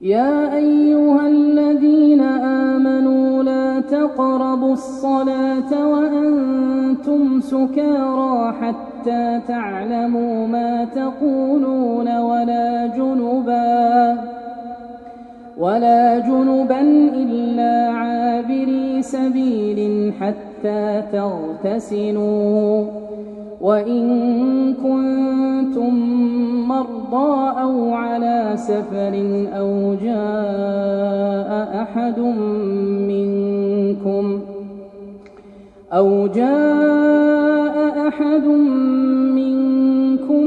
يا أيها الذين آمنوا لا تقربوا الصلاة وأنتم سكارى حتى تعلموا ما تقولون ولا جنبا إلا عابري سبيل حتى تغتسلوا، وإن كنتم مرضى أو على سفر أو جاء أحد منكم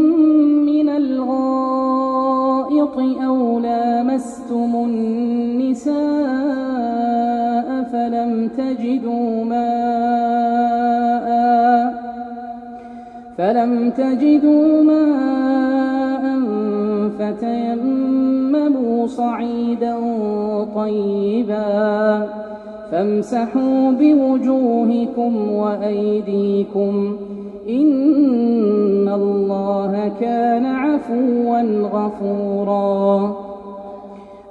من الغائط أو لامستم النساء فلم تجدوا ماء فتيمموا صعيدا طيبا فامسحوا بوجوهكم وأيديكم إن الله كان عفوا غفورا.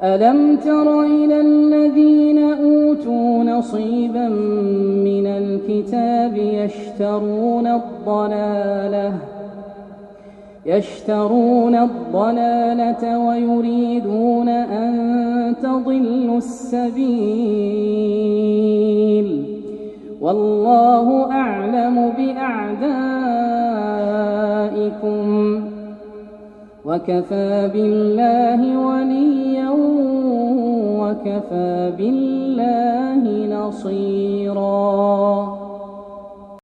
ألم تر إلى الذين أوتوا نصيبا من الكتاب يشترون الضلالة ويريدون أن تضلوا السبيل، والله أعلم بأعدائكم وكفى بالله وليا وكفى بالله نصيرا.